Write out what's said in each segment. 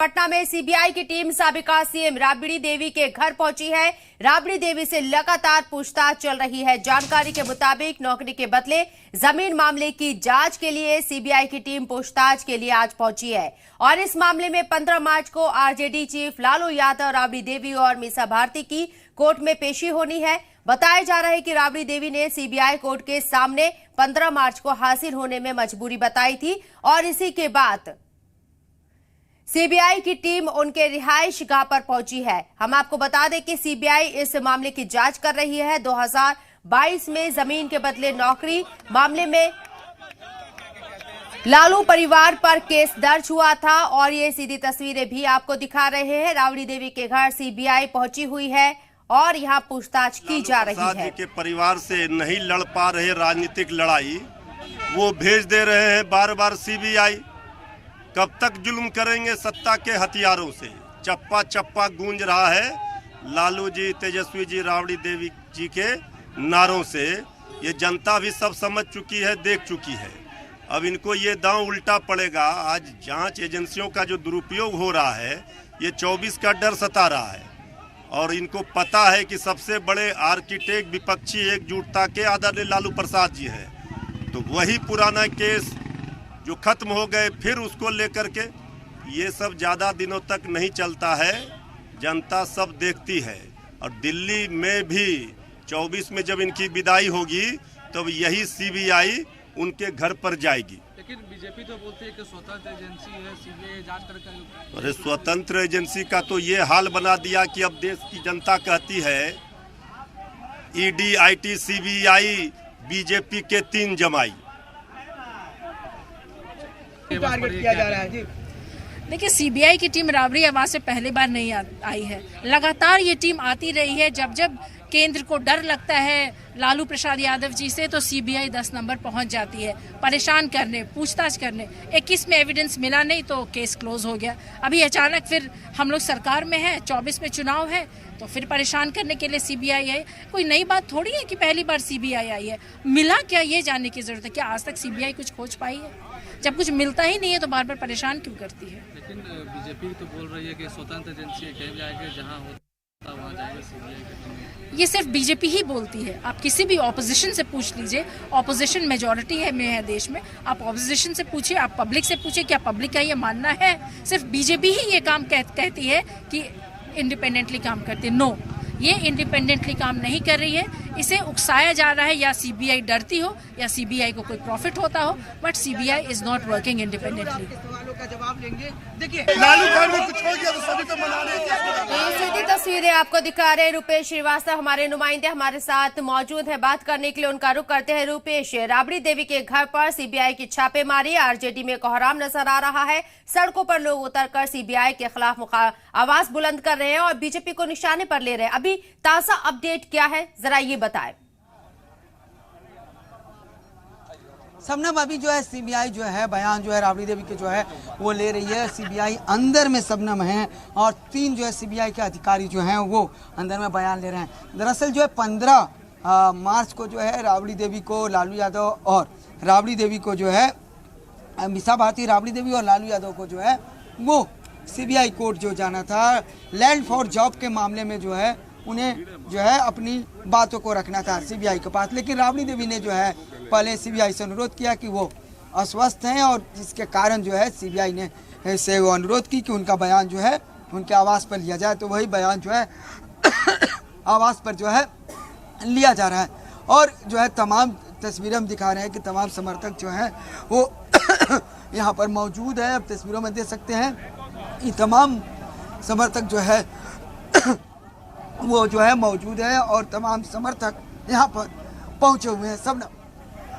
पटना में सीबीआई की team साबिका CM Rabri Devi के घर पहुंची है। राबड़ी देवी से लगातार पूछताछ चल रही है। जानकारी के मुताबिक नौकरी के बदले जमीन मामले की जांच के लिए सीबीआई की टीम पूछताछ के लिए आज पहुंची है और इस मामले में 15 मार्च को आरजेडी चीफ लालू यादव, राबड़ी देवी और मीसा भारती की कोर्ट में पेशी होनी है। बताया जा रहा है कि राबड़ी देवी ने सीबीआई कोर्ट के सामने 15 मार्च को हाजिर होने में मजबूरी बताई थी और इसी के बाद सीबीआई की टीम उनके रिहाइश गाह पर पहुंची है। हम आपको बता दें कि सीबीआई इस मामले की जांच कर रही है। 2022 में जमीन के बदले नौकरी मामले में लालू परिवार पर केस दर्ज हुआ था और ये सीधी तस्वीरें भी आपको दिखा रहे हैं। राबड़ी देवी के घर सीबीआई पहुंची हुई है और यहां पूछताछ की जा रही है। के परिवार से नहीं लड़ पा रहे राजनीतिक लड़ाई, वो भेज दे रहे हैं बार बार सीबीआई। कब तक जुल्म करेंगे सत्ता के हथियारों से? चप्पा चप्पा गूंज रहा है लालू जी, तेजस्वी जी, राबड़ी देवी जी के नारों से। ये जनता भी सब समझ चुकी है, देख चुकी है। अब इनको ये दांव उल्टा पड़ेगा। आज जांच एजेंसियों का जो दुरुपयोग हो रहा है, ये 24 का डर सता रहा है और इनको पता है कि सबसे बड़े आर्किटेक्ट विपक्षी एकजुटता के आदरणीय लालू प्रसाद जी हैं। तो वही पुराना केस जो खत्म हो गए, फिर उसको लेकर के ये सब ज़्यादा दिनों तक नहीं चलता है। जनता सब देखती है और दिल्ली में भी 24 में जब इनकी विदाई होगी तब तो यही सीबीआई उनके घर पर जाएगी। लेकिन बीजेपी तो बोलती है कि स्वतंत्र एजेंसी है, सीबीआई जांच करके। अरे स्वतंत्र एजेंसी का तो ये हाल बना दिया कि अब देश की जनता कहती है ईडी, आईटी, सीबीआई बीजेपी के 3 जमाई। टारगेट किया जा रहा है जी। देखिए, सीबीआई की टीम राबड़ी आवास से पहली बार नहीं आई है। लगातार ये टीम आती रही है। जब जब केंद्र को डर लगता है लालू प्रसाद यादव जी से, तो सीबीआई 10 नंबर पहुंच जाती है परेशान करने, पूछताछ करने। 21 में एविडेंस मिला नहीं तो केस क्लोज हो गया। अभी अचानक फिर हम लोग सरकार में है, 24 में चुनाव है, तो फिर परेशान करने के लिए सीबीआई है। कोई नई बात थोड़ी है कि पहली बार सीबीआई आई है। मिला क्या, ये जानने की जरूरत है। क्या आज तक सीबीआई कुछ खोज पाई है? जब कुछ मिलता ही नहीं है तो बार बार परेशान क्यों करती है? लेकिन बीजेपी तो बोल रही है कि स्वतंत्र एजेंसी कहीं जाएगी, जहां होता वहां जाएगी सीबीआई। ये सिर्फ बीजेपी ही बोलती है। आप किसी भी ऑपोजिशन से पूछ लीजिए, ऑपोजिशन मेजॉरिटी है देश में। आप ऑपोजिशन से पूछिए, आप पब्लिक से पूछिए, क्या पब्लिक का ये मानना है सिर्फ बीजेपी ही ये काम कहती है कि इंडिपेंडेंटली काम करती है? नो, ये इंडिपेंडेंटली काम नहीं कर रही है। इसे उकसाया जा रहा है या सीबीआई डरती हो या सीबीआई को कोई प्रॉफिट होता हो, but CBI is not working independently. सवालों का जवाब लेंगे। देखिए, लालू घर में कुछ हो गया तो सभी तो मनाने ये सीधी तस्वीरें आपको दिखा रहे हैं। रुपेश श्रीवास्तव हमारे नुमाइंदे हमारे साथ मौजूद है। बात करने के लिए उनका रुख करते हैं। रुपेश, राबड़ी देवी के घर पर सीबीआई की छापेमारी, आरजेडी में कोहराम नजर आ रहा है। सड़कों पर लोग उतरकर सीबीआई के खिलाफ आवाज बुलंद कर रहे हैं और बीजेपी को निशाने पर ले रहे हैं। अभी ताजा अपडेट क्या है, जरा ये बताएं। सबनम, अभी जो है सीबीआई जो है बयान जो है राबड़ी देवी के जो है वो ले रही है। सीबीआई अंदर में सबनम है और 3 जो है सीबीआई के अधिकारी जो हैं वो अंदर में बयान ले रहे हैं। दरअसल जो है 15 मार्च को जो है राबड़ी देवी को लालू यादव और राबड़ी देवी को जो है मीसा भारती, राबड़ी देवी और लालू यादव को जो है वो सीबीआई कोर्ट जो जाना था लैंड फॉर जॉब के मामले में जो है उन्हें जो है अपनी बातों को रखना था सीबीआई के पास। लेकिन राबड़ी देवी ने जो है पहले सीबीआई से अनुरोध किया कि वो अस्वस्थ हैं और जिसके कारण जो है सीबीआई ने से वो अनुरोध की कि उनका बयान जो है उनके आवास पर लिया जाए। तो वही बयान जो है आवास पर जो है लिया जा रहा है और जो है तमाम तस्वीरें हम दिखा रहे हैं कि तमाम समर्थक जो हैं वो यहाँ पर मौजूद है। अब तस्वीरों में देख सकते हैं ये तमाम समर्थक जो है वो जो है मौजूद है और तमाम समर्थक यहाँ पर पहुंचे हुए हैं। सब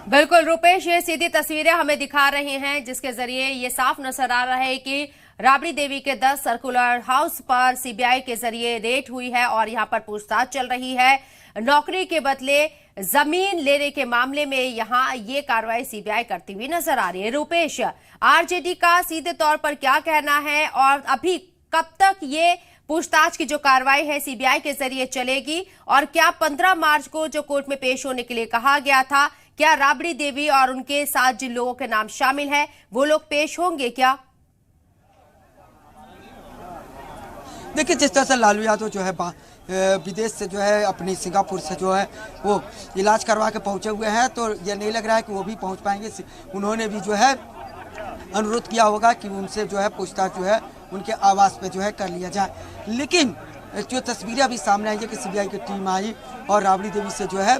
बिल्कुल रुपेश, ये सीधी तस्वीरें हमें दिखा रहे हैं जिसके जरिए ये साफ नजर आ रहा है कि राबड़ी देवी के 10 सर्कुलर हाउस पर सीबीआई के जरिए रेड हुई है और यहाँ पर पूछताछ चल रही है। नौकरी के बदले जमीन लेने के मामले में यहाँ ये कार्रवाई सीबीआई करती हुई नजर आ रही है। रुपेश, आरजेडी का सीधे तौर पर क्या कहना है और अभी कब तक ये पूछताछ की जो कार्रवाई है सीबीआई के जरिए चलेगी और क्या 15 मार्च को जो कोर्ट में पेश होने के लिए कहा गया था, क्या राबड़ी देवी और उनके साथ जिन लोगों के नाम शामिल हैं वो लोग पेश होंगे क्या? देखिए जिस तरह से लालू यादव जो है विदेश से जो है अपनी सिंगापुर से जो है वो इलाज करवा के पहुँचे हुए हैं, तो ये नहीं लग रहा है कि वो भी पहुँच पाएंगे। उन्होंने भी जो है अनुरोध किया होगा कि उनसे जो है पूछताछ जो है उनके आवास पे जो है कर लिया जाए। लेकिन जो तस्वीरें अभी सामने आई है कि सीबीआई की टीम आई और राबड़ी देवी से जो है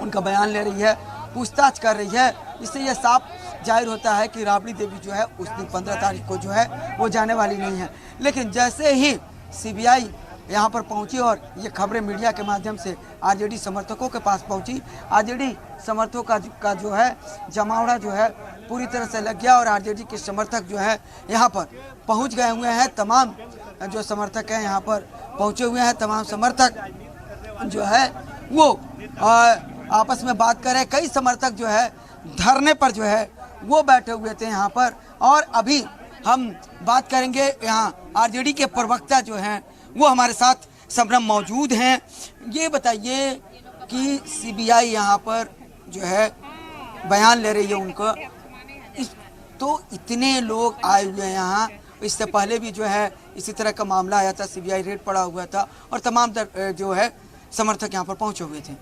उनका बयान ले रही है, पूछताछ कर रही है, इससे यह साफ जाहिर होता है कि राबड़ी देवी जो है उस दिन 15 तारीख को जो है वो जाने वाली नहीं है। लेकिन जैसे ही सीबीआई यहाँ पर पहुँची और ये खबरें मीडिया के माध्यम से आरजेडी समर्थकों के पास पहुँची, आरजेडी समर्थकों का जो है जमावड़ा जो है पूरी तरह से लग गया और आरजेडी के समर्थक जो है यहाँ पर पहुँच गए हुए हैं। तमाम जो समर्थक हैं यहाँ पर पहुँचे हुए हैं, तमाम समर्थक जो है वो आपस में बात कर रहे हैं। कई समर्थक जो है धरने पर जो है वो बैठे हुए थे यहाँ पर। और अभी हम बात करेंगे, यहाँ आरजेडी के प्रवक्ता जो हैं वो हमारे साथ सबरम मौजूद हैं। ये बताइए कि सीबीआई यहाँ पर जो है बयान ले रही है उनको, तो इतने लोग आए हुए हैं यहाँ। इससे पहले भी जो है इसी तरह का मामला आया था, सीबीआई रेड पड़ा हुआ था और तमाम जो है समर्थक यहाँ पर पहुँचे हुए थे।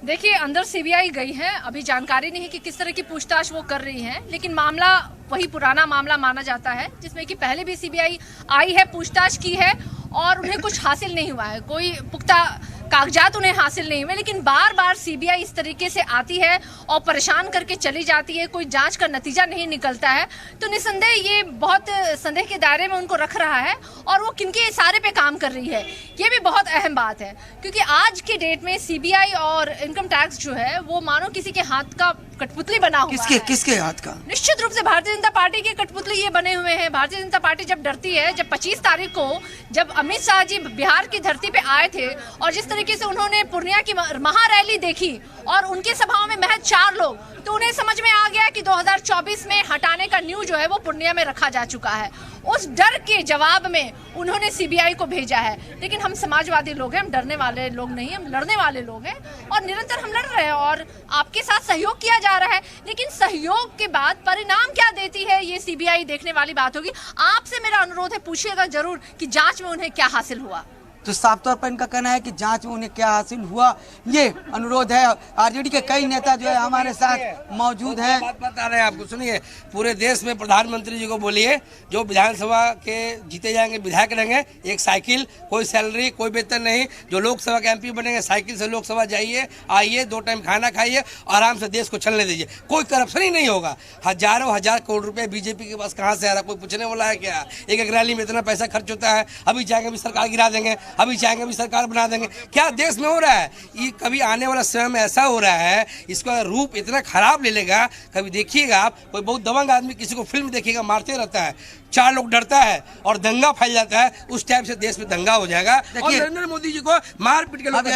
देखिए अंदर सीबीआई गई है, अभी जानकारी नहीं है कि किस तरह की पूछताछ वो कर रही है, लेकिन मामला वही पुराना मामला माना जाता है जिसमें कि पहले भी सीबीआई आई है, पूछताछ की है और उन्हें कुछ हासिल नहीं हुआ है, कोई पुख्ता कागजात उन्हें हासिल नहीं हुए। लेकिन बार बार सीबीआई इस तरीके से आती है और परेशान करके चली जाती है, कोई जांच का नतीजा नहीं निकलता है, तो निसंदेह ये बहुत संदेह के दायरे में उनको रख रहा है और वो किनके इशारे पे काम कर रही है, ये भी बहुत अहम बात है। क्योंकि आज के डेट में सीबीआई और इनकम टैक्स जो है वो मानो किसी के हाथ का कठपुतली बना हुआ है। किसके हाथ का? निश्चित रूप से भारतीय जनता पार्टी के कठपुतली ये बने हुए हैं। भारतीय जनता पार्टी जब डरती है, जब 25 तारीख को जब अमित शाह जी बिहार की धरती पे आए थे और जिस तरीके से उन्होंने पूर्णिया की महारैली देखी और उनके सभाओं में महज 4 लोग, तो उन्हें समझ में आ गया कि 2024 में हटाने का न्यू जो है वो पूर्णिया में रखा जा चुका है। उस डर के जवाब में उन्होंने सीबीआई को भेजा है। लेकिन हम समाजवादी लोग हैं, हम डरने वाले लोग नहीं, हम लड़ने वाले लोग हैं और निरंतर हम लड़ रहे हैं और आपके साथ सहयोग किया जा रहा है। लेकिन सहयोग के बाद परिणाम क्या देती है ये सीबीआई देखने वाली बात होगी। आपसे मेरा अनुरोध है, पूछिएगा जरूर कि जांच में उन्हें क्या हासिल हुआ। तो साफ तौर पर इनका कहना है कि जांच में उन्हें क्या हासिल हुआ, ये अनुरोध है। आरजेडी के कई नेता जो है हमारे साथ मौजूद हैं। बात बता रहे हैं आपको, सुनिए। पूरे देश में प्रधानमंत्री जी को बोलिए जो विधानसभा के जीते जाएंगे विधायक रहेंगे, एक साइकिल, कोई सैलरी, कोई वेतन नहीं। जो लोकसभा के एमपी बनेंगे साइकिल से लोकसभा जाइए, आइए, 2 टाइम खाना खाइए, आराम से देश को चलने दीजिए। कोई करप्शन ही नहीं होगा। हजारों हजार करोड़ रुपए बीजेपी के पास कहाँ से आ रहा, कोई पूछने वाला है क्या? एक रैली में इतना पैसा खर्च होता है, अभी जाएंगे भी सरकार गिरा देंगे, अभी चाहेंगे भी सरकार बना देंगे। क्या देश में हो रहा है ये? कभी आने वाला समय में ऐसा हो रहा है, इसका रूप इतना खराब ले लेगा। कभी देखिएगा आप, कोई बहुत दबंग आदमी किसी को फिल्म देखिएगा मारते रहता है, 4 लोग डरता है और दंगा फैल जाता है, उस टाइप से देश में दंगा हो जाएगा और नरेंद्र मोदी जी को मार पीट के लोग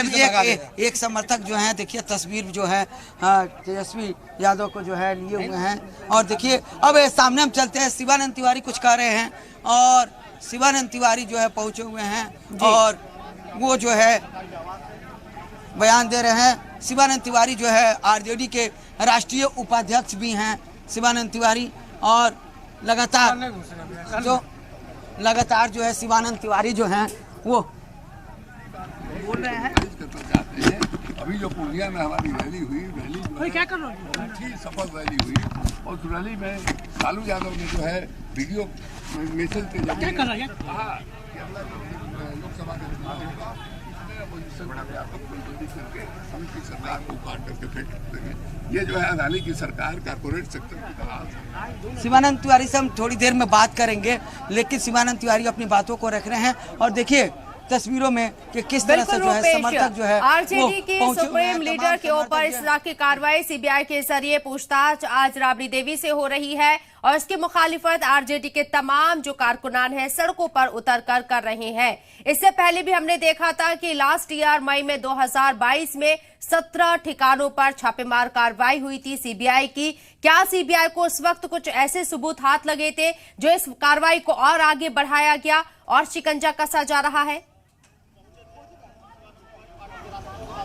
एक समर्थक जो है, देखिए तस्वीर जो है तेजस्वी यादव को जो है लिए हुए हैं। और देखिए अब सामने हम चलते हैं, शिवानंद तिवारी कुछ कह रहे हैं और शिवानंद तिवारी जो है पहुंचे हुए हैं और वो जो है बयान दे रहे हैं। शिवानंद तिवारी जो है आरजेडी के राष्ट्रीय उपाध्यक्ष भी हैं शिवानंद तिवारी, और लगातार जो है शिवानंद तिवारी जो हैं वो बोल रहे हैं। अभी जो पूर्णिया में हमारी रैली हुई, क्या कर रहे हैं, सफल रैली हुई और उस रैली में लालू यादव ने जो है वीडियो मैसेज के जरिए क्या कर रहा है लोकसभा के चुनाव होगा, सरकार को काट करके फेंक देंगे। ये जो है अदानी की सरकार कारपोरेट सेक्टर की तरह। शिवानंद तिवारी से हम थोड़ी देर में बात करेंगे, लेकिन शिवानंद तिवारी अपनी बातों को रख रहे हैं और देखिए तस्वीरों में कि किस तरह से जो है समर्थक जो है आरजेडी के सुप्रीम लीडर के ऊपर इस तरह की कार्रवाई सीबीआई के जरिए पूछताछ आज राबड़ी देवी से हो रही है और इसकी मुखालिफत आरजेडी के तमाम जो कारकुनान हैं सड़कों पर उतरकर कर रहे हैं। इससे पहले भी हमने देखा था कि लास्ट ईयर मई में 2022 में 17 ठिकानों पर छापेमार कार्रवाई हुई थी सीबीआई की। क्या सीबीआई को उस वक्त कुछ ऐसे सबूत हाथ लगे थे जो इस कार्रवाई को और आगे बढ़ाया गया और शिकंजा कसा जा रहा है?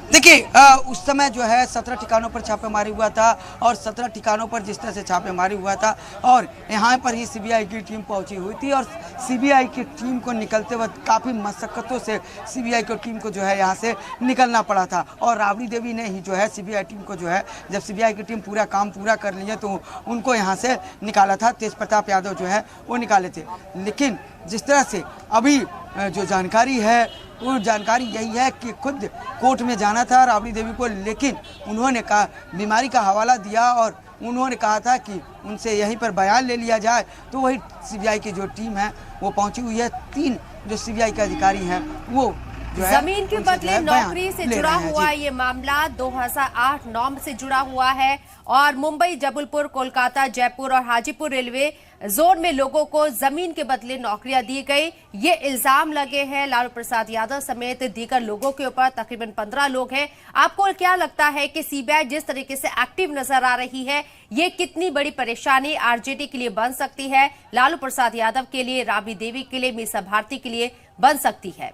देखिए उस समय जो है 17 ठिकानों पर छापेमारी हुआ था और 17 ठिकानों पर जिस तरह से छापेमारी हुआ था और यहाँ पर ही सीबीआई की टीम पहुंची हुई थी और सीबीआई की टीम को निकलते वक्त काफ़ी मशक्क़तों से सीबीआई की टीम को जो है यहाँ से निकलना पड़ा था और राबड़ी देवी ने ही जो है सीबीआई टीम को जो है जब सीबीआई की टीम पूरा काम पूरा कर ली है तो उनको यहाँ से निकाला था। तेज प्रताप यादव जो है वो निकाले थे, लेकिन जिस तरह से अभी जो जानकारी है वो जानकारी यही है कि खुद कोर्ट में जाना था राबड़ी देवी को, लेकिन उन्होंने कहा बीमारी का हवाला दिया और उन्होंने कहा था कि उनसे यहीं पर बयान ले लिया जाए। तो वही सीबीआई की जो टीम है वो पहुंची हुई है। 3 जो सीबीआई के अधिकारी हैं वो जो है जमीन के बदले नौकरी से जुड़ा हुआ ये मामला 2008-9 से जुड़ा हुआ है और मुंबई, जबलपुर, कोलकाता, जयपुर और हाजीपुर रेलवे जोन में लोगों को जमीन के बदले नौकरियां दी गई। ये इल्जाम लगे हैं लालू प्रसाद यादव समेत दीगर लोगों के ऊपर। तकरीबन 15 लोग हैं। आपको क्या लगता है कि सीबीआई जिस तरीके से एक्टिव नजर आ रही है, ये कितनी बड़ी परेशानी आरजेडी के लिए बन सकती है, लालू प्रसाद यादव के लिए, राबड़ी देवी के लिए, मीसा भारती के लिए बन सकती है?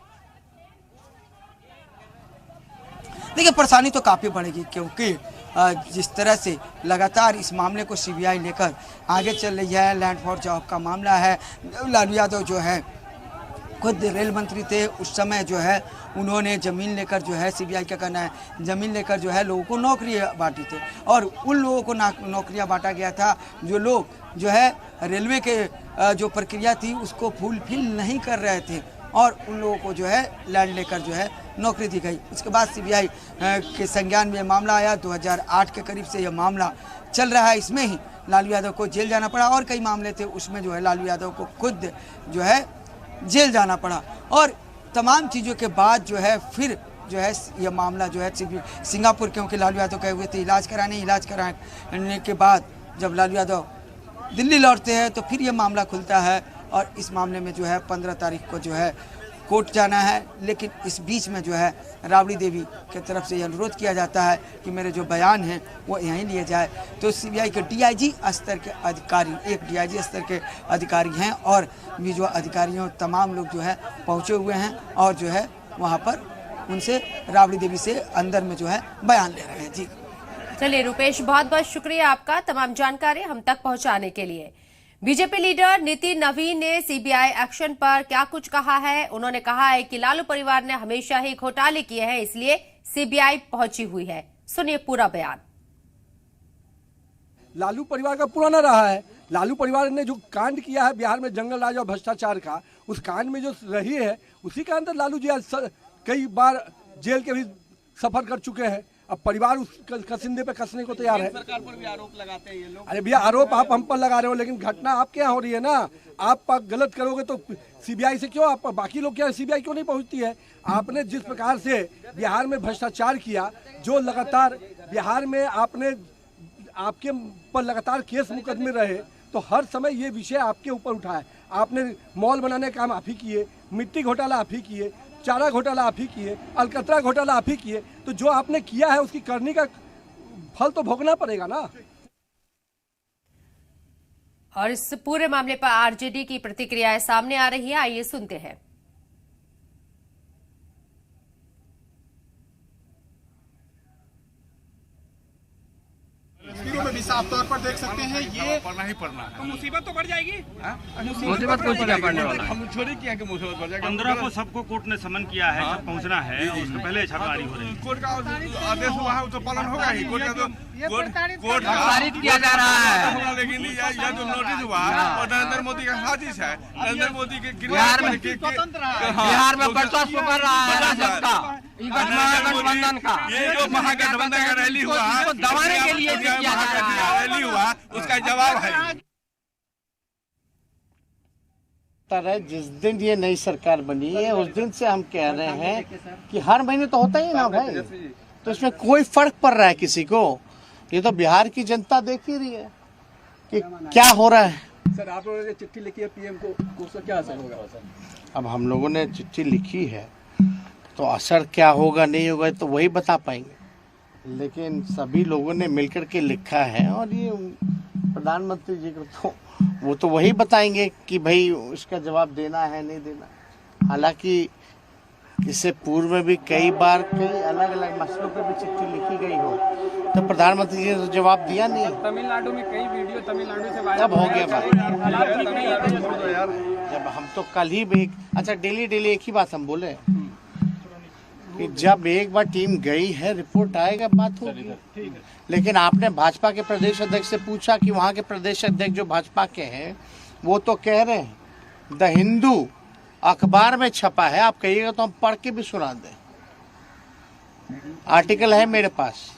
देखिए परेशानी तो काफ़ी बढ़ेगी, क्योंकि जिस तरह से लगातार इस मामले को सीबीआई लेकर आगे चल रही है। लैंड फॉर जॉब का मामला है। लालू यादव जो है खुद रेल मंत्री थे, उस समय जो है उन्होंने ज़मीन लेकर जो है सीबीआई का कहना है ज़मीन लेकर जो है लोगों को नौकरियाँ बांटी थे और उन लोगों को नौकरियाँ बांटा गया था जो लोग जो है रेलवे के जो प्रक्रिया थी उसको फुलफिल नहीं कर रहे थे और उन लोगों को जो है लैंड लेकर जो है नौकरी दी गई। उसके बाद सीबीआई के संज्ञान में मामला आया। 2008 के करीब से यह मामला चल रहा है। इसमें ही लालू यादव को जेल जाना पड़ा और कई मामले थे उसमें जो है लालू यादव को खुद जो है जेल जाना पड़ा और तमाम चीज़ों के बाद जो है फिर जो है यह मामला जो है सिंगापुर, क्योंकि लालू यादव गए हुए थे इलाज कराने के बाद जब लालू यादव दिल्ली लौटते हैं तो फिर यह मामला खुलता है और इस मामले में जो है 15 तारीख को जो है कोर्ट जाना है। लेकिन इस बीच में जो है राबड़ी देवी की तरफ से यह अनुरोध किया जाता है कि मेरे जो बयान हैं वो यहीं लिए जाए। तो सीबीआई के डीआईजी स्तर के अधिकारी, एक डीआईजी स्तर के अधिकारी हैं और भी जो अधिकारियों तमाम लोग जो है पहुँचे हुए हैं और जो है वहाँ पर उनसे राबड़ी देवी से अंदर में जो है बयान ले रहे हैं। जी चलिए रुपेश, बहुत बहुत शुक्रिया आपका तमाम जानकारी हम तक पहुंचाने के लिए। बीजेपी लीडर नितिन नवीन ने सीबीआई एक्शन पर क्या कुछ कहा है। उन्होंने कहा है कि लालू परिवार ने हमेशा ही घोटाले किए हैं, इसलिए सीबीआई पहुंची हुई है। सुनिए पूरा बयान। लालू परिवार का पुराना रहा है। लालू परिवार ने जो कांड किया है बिहार में जंगल राज और भ्रष्टाचार का, उस कांड में जो रही है उसी के अंदर लालू जी आज कई बार जेल के भी सफर कर चुके हैं। अब परिवार उस कसिंदे पे कसने को तैयार है। सरकार पर भी आरोप लगाते हैं ये लोग। अरे भैया आरोप आप हम पर लगा रहे हो, लेकिन घटना आपके यहाँ हो रही है ना। आप गलत करोगे तो सीबीआई से क्यों, आप बाकी लोग क्या सीबीआई क्यों नहीं पहुंचती है? आपने जिस प्रकार से बिहार में भ्रष्टाचार किया, जो लगातार बिहार में आपके पर लगातार केस मुकदमे रहे, तो हर समय ये विषय आपके ऊपर उठा है। आपने मॉल बनाने का काम आप ही किए, मिट्टी घोटाला आप ही किए, चारा घोटाला आप ही किए, अलकतरा घोटाला आप ही किए। तो जो आपने किया है उसकी करनी का फल तो भोगना पड़ेगा ना। और इस पूरे मामले पर आरजेडी की प्रतिक्रियाएं सामने आ रही है, आइए सुनते हैं। तस्वीरों में भी साफ तौर पर देख सकते हैं ये पढ़ना ही पढ़ना है। तो मुसीबत तो बढ़ जाएगी। मुसीबत कोई क्या पड़ने वाला है? हम छोड़ी किया कि मुसीबत बढ़ जाएगी। 15 को सबको कोर्ट ने समन किया है, सब पहुंचना है, उसके पहले छापेमारी हो रही है। कोर्ट का आदेश हुआ है तो पालन होगा ही। कोर्ट का तो कोर्ट पारित किया जा रहा है। लेकिन यह जो नोटिस हुआ और नरेंद्र मोदी का साजिश है, नरेंद्र मोदी के बिहार में वर्चस्व कर रहा है राजद का, महागठबंधन का। ये जो महागठबंधन का रैली हुआ, दबाने के लिए रैली हुआ, उसका जवाब है। जिस दिन ये नई सरकार बनी है उस दिन से हम कह रहे हैं कि हर महीने तो होता ही ना भाई, तो इसमें कोई फर्क पड़ रहा है किसी को? ये तो बिहार की जनता देख ही रही है कि क्या हो रहा है। सर आप लोगों ने चिट्ठी लिखी है पीएम को, उसका क्या असर होगा? अब हम लोगों ने चिट्ठी लिखी है तो असर क्या होगा नहीं होगा तो वही बता पाएंगे, लेकिन सभी लोगों ने मिलकर के लिखा है और ये प्रधानमंत्री जी को तो वो तो वही बताएंगे कि भाई इसका जवाब देना है नहीं देना। हालांकि इससे पूर्व भी कई बार कई अलग अलग मसलों पर भी चिट्ठी लिखी गई हो, तो प्रधानमंत्री जी ने तो जवाब दिया नहीं। तमिलनाडु में कई वीडियो तमिलनाडु से तब हो गया बात। जब हम तो कल ही भी अच्छा डेली एक ही बात हम बोले कि जब एक बार टीम गई है रिपोर्ट आएगा, बात होगी। लेकिन आपने भाजपा के प्रदेश अध्यक्ष से पूछा कि वहाँ के प्रदेश अध्यक्ष जो भाजपा के हैं वो तो कह रहे हैं, द हिंदू अखबार में छपा है, आप कहिएगा तो हम पढ़ के भी सुना दें। आर्टिकल है मेरे पास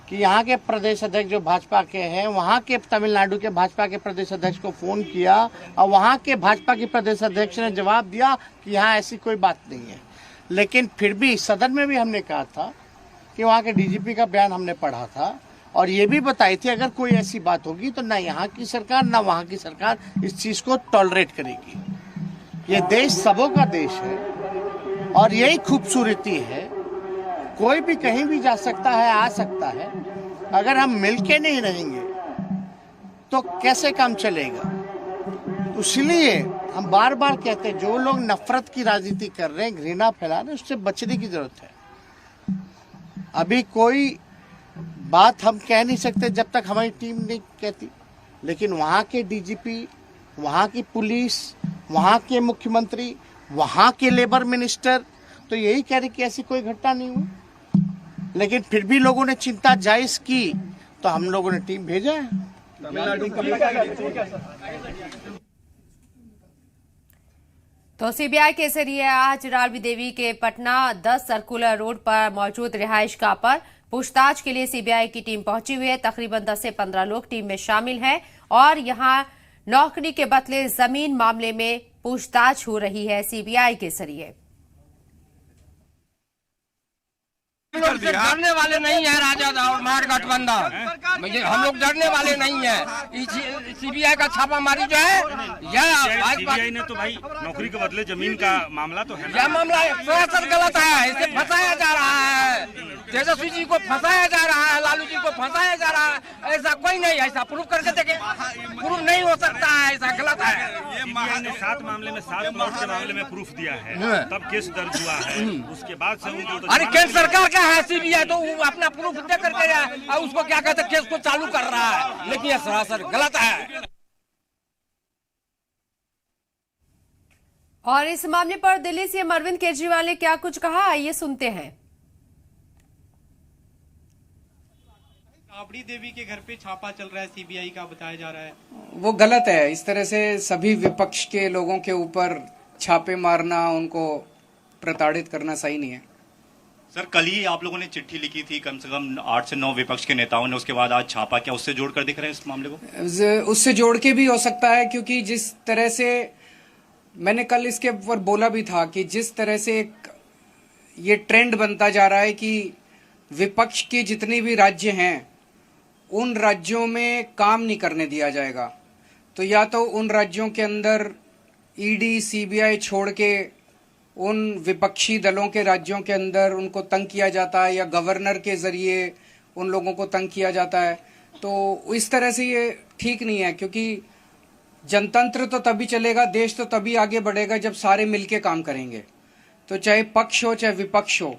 कि यहाँ के प्रदेश अध्यक्ष जो भाजपा के हैं, वहाँ के तमिलनाडु के भाजपा के प्रदेश अध्यक्ष को फोन किया और वहाँ के भाजपा के प्रदेश अध्यक्ष ने जवाब दिया कि यहाँ ऐसी कोई बात नहीं है। लेकिन फिर भी सदन में भी हमने कहा था कि वहाँ के डीजीपी का बयान हमने पढ़ा था और ये भी बताई थी अगर कोई ऐसी बात होगी तो ना यहाँ की सरकार ना वहाँ की सरकार इस चीज़ को टॉलरेट करेगी। ये देश सबों का देश है और यही खूबसूरती है, कोई भी कहीं भी जा सकता है, आ सकता है। अगर हम मिलके नहीं रहेंगे तो कैसे काम चलेगा? इसलिए हम बार बार कहते हैं जो लोग नफरत की राजनीति कर रहे हैं, घृणा फैला रहे हैं, उससे बचने की जरूरत है। अभी कोई बात हम कह नहीं सकते जब तक हमारी टीम नहीं कहती, लेकिन वहाँ के डीजीपी, वहाँ की पुलिस, वहाँ के मुख्यमंत्री, वहाँ के लेबर मिनिस्टर तो यही कह रहे कि ऐसी कोई घटना नहीं हुई। लेकिन फिर भी लोगों ने चिंता जायज की तो हम लोगों ने टीम भेजा है। तो सीबीआई के जरिए आज राबड़ी देवी के पटना 10 सर्कुलर रोड पर मौजूद रिहायशगाह पर पूछताछ के लिए सीबीआई की टीम पहुंची हुई है। तकरीबन 10 से 15 लोग टीम में शामिल हैं और यहां नौकरी के बदले जमीन मामले में पूछताछ हो रही है सीबीआई के जरिए। डरने वाले नहीं है राजद और महागठबंधन, हम लोग डरने वाले नहीं है। सीबीआई का छापामारी जो है सीबीआई ने तो भाई नौकरी के बदले जमीन का मामला तो है, यह मामला सरासर गलत है। इसे फंसाया जा रहा है, तेजस्वी जी को फंसाया जा रहा है, लालू जी को फंसाया जा रहा है। ऐसा कोई नहीं, ऐसा प्रूफ करके देखे, प्रूफ नहीं हो सकता है, ऐसा गलत है। सीबीआई ने 7 मामले में 7 मौत के मामले में प्रूफ दिया है, तब केस दर्ज हुआ है। उसके बाद से उनको अरे केंद्र सरकार का है सीबीआई, तो वो अपना प्रूफ दे करके और उसको क्या कहते केस को चालू कर रहा है, लेकिन यह सरासर गलत है। और इस मामले पर दिल्ली सीएम अरविंद केजरीवाल ने क्या कुछ कहा, आइए सुनते हैं। राबड़ी देवी के घर पे छापा चल रहा है सीबीआई का, बताया जा रहा है वो गलत है। इस तरह से सभी विपक्ष के लोगों के ऊपर छापे मारना, उनको प्रताड़ित करना सही नहीं है। सर कल ही आप लोगों ने चिट्ठी लिखी थी कम से कम 8 से 9 विपक्ष के नेताओं ने, उसके बाद आज छापा, क्या उससे जोड़कर दिख रहे हैं इस मामले को? उससे जोड़ के भी हो सकता है, क्योंकि जिस तरह से मैंने कल इसके ऊपर बोला भी था कि जिस तरह से ये ट्रेंड बनता जा रहा है कि विपक्ष के जितने भी राज्य हैं उन राज्यों में काम नहीं करने दिया जाएगा, तो या तो उन राज्यों के अंदर ईडी सीबीआई छोड़ के उन विपक्षी दलों के राज्यों के अंदर उनको तंग किया जाता है या गवर्नर के जरिए उन लोगों को तंग किया जाता है। तो इस तरह से ये ठीक नहीं है, क्योंकि जनतंत्र तो तभी चलेगा, देश तो तभी आगे बढ़ेगा जब सारे मिलके काम करेंगे। तो चाहे पक्ष हो चाहे विपक्ष हो,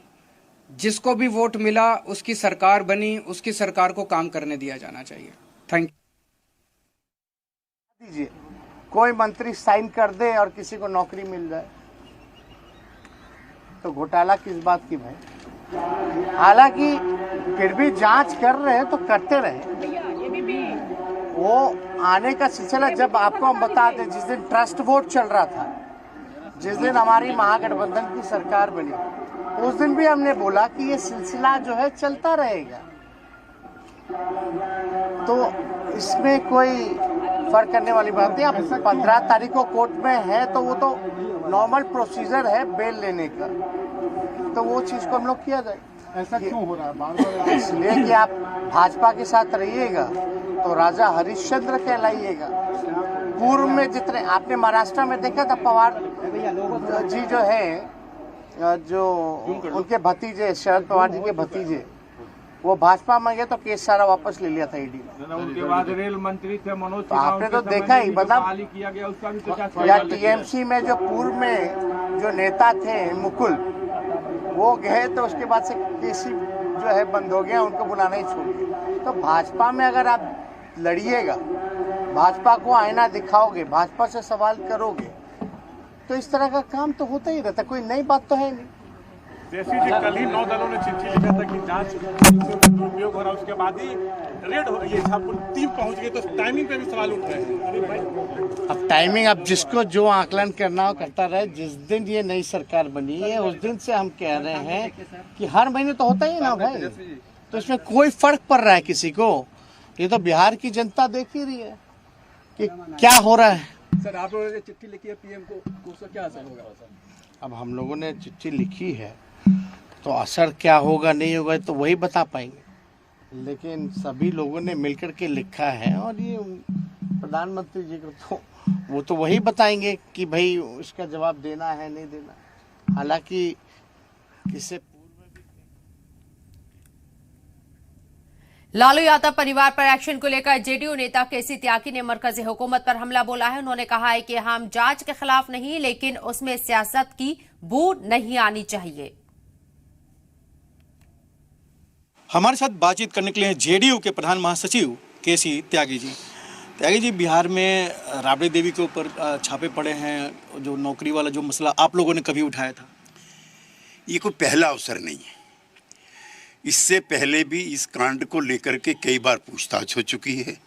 जिसको भी वोट मिला उसकी सरकार बनी, उसकी सरकार को काम करने दिया जाना चाहिए। Thank you. कोई मंत्री साइन कर दे और किसी को नौकरी मिल जाए तो घोटाला किस बात की भाई? हालांकि फिर भी जांच कर रहे हैं तो करते रहे, वो आने का सिलसिला। जब आपको हम बता दें, जिस दिन ट्रस्ट वोट चल रहा था, जिस दिन हमारी महागठबंधन की सरकार बनी, उस दिन भी हमने बोला कि ये सिलसिला जो है चलता रहेगा, तो इसमें कोई फर्क करने वाली बात नहीं। अब 15 तारीख को कोर्ट में है तो वो तो नॉर्मल प्रोसीजर है बेल लेने का, तो वो चीज को हम लोग किया जाए। ऐसा क्यों हो रहा है बार-बार? इसलिए कि आप भाजपा के साथ रहिएगा तो राजा हरिश्चंद्र कहलाइएगा। पूर्व में जितने आपने महाराष्ट्र में देखा था, पवार जी जो है, जो उनके भतीजे शरद पवार जी के भतीजे, वो भाजपा में गए तो केस सारा वापस ले लिया था ईडी ने। उनके बाद रेल मंत्री थे मनोज तो आपने तो देखा ही, मतलब किया गया उसका भी तो या टीएमसी में जो पूर्व में जो नेता थे मुकुल, वो गए तो उसके बाद से केसी जो है बंद हो गया, उनको बुलाना ही छोड़ दिया। तो भाजपा में अगर आप लड़िएगा, भाजपा को आईना दिखाओगे, भाजपा से सवाल करोगे, तो इस तरह का काम तो होता ही रहता, कोई नई बात तो है नहीं। जैसे जी कल ही 9 दलों ने चिट्ठी लिखा था कि जांच से दुरुपयोग हो रहा, उसके बाद ही रेड हो ये छापुर टीम पहुंच गई, तो टाइमिंग पे भी सवाल उठ रहे हैं। अब टाइमिंग, अब जिसको जो आकलन करना हो करता रहे। जिस दिन ये नई सरकार बनी है उस दिन से हम कह रहे हैं कि हर महीने तो होता ही ना भाई, तो इसमें कोई फर्क पड़ रहा है किसी को? ये तो बिहार की जनता देख ही रही है कि क्या हो रहा है। सर आप लोगों ने चिट्ठी लिखी है पीएम को, उसका क्या असर होगा? अब हम लोगों ने चिट्ठी लिखी है तो असर क्या होगा नहीं होगा तो वही बता पाएंगे, लेकिन सभी लोगों ने मिलकर के लिखा है और ये प्रधानमंत्री जी को तो वो तो वही बताएंगे कि भाई इसका जवाब देना है नहीं देना। हालांकि इससे लालू यादव परिवार पर एक्शन को लेकर जेडीयू नेता केसी त्यागी ने मरकजी हुकूमत पर हमला बोला है। उन्होंने कहा है कि हम जांच के खिलाफ नहीं, लेकिन उसमें सियासत की बू नहीं आनी चाहिए। हमारे साथ बातचीत करने के लिए जेडीयू के प्रधान महासचिव केसी त्यागी जी। त्यागी जी, बिहार में राबड़ी देवी के ऊपर छापे पड़े हैं, जो नौकरी वाला जो मसला आप लोगों ने कभी उठाया था? ये कोई पहला अवसर नहीं है, इससे पहले भी इस कांड को लेकर के कई बार पूछताछ हो चुकी है,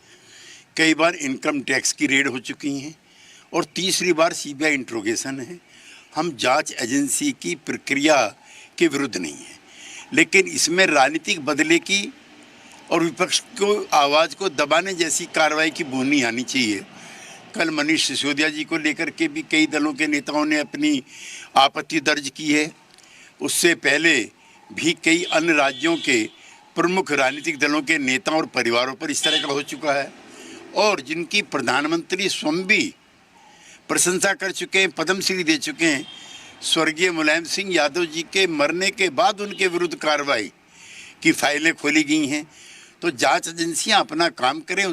कई बार इनकम टैक्स की रेड हो चुकी हैं और तीसरी बार सीबीआई इंट्रोगेशन है। हम जांच एजेंसी की प्रक्रिया के विरुद्ध नहीं है, लेकिन इसमें राजनीतिक बदले की और विपक्ष को आवाज़ को दबाने जैसी कार्रवाई की बू नहीं आनी चाहिए। कल मनीष सिसोदिया जी को लेकर के भी कई दलों के नेताओं ने अपनी आपत्ति दर्ज की है। उससे पहले भी कई अन्य राज्यों के प्रमुख राजनीतिक दलों के नेताओं और परिवारों पर इस तरह का हो चुका है और जिनकी प्रधानमंत्री स्वयं भी प्रशंसा कर चुके हैं, पद्मश्री दे चुके हैं। स्वर्गीय मुलायम सिंह यादव जी के मरने के बाद उनके विरुद्ध कार्रवाई की फाइलें खोली गई हैं। तो जांच एजेंसियां अपना काम करें।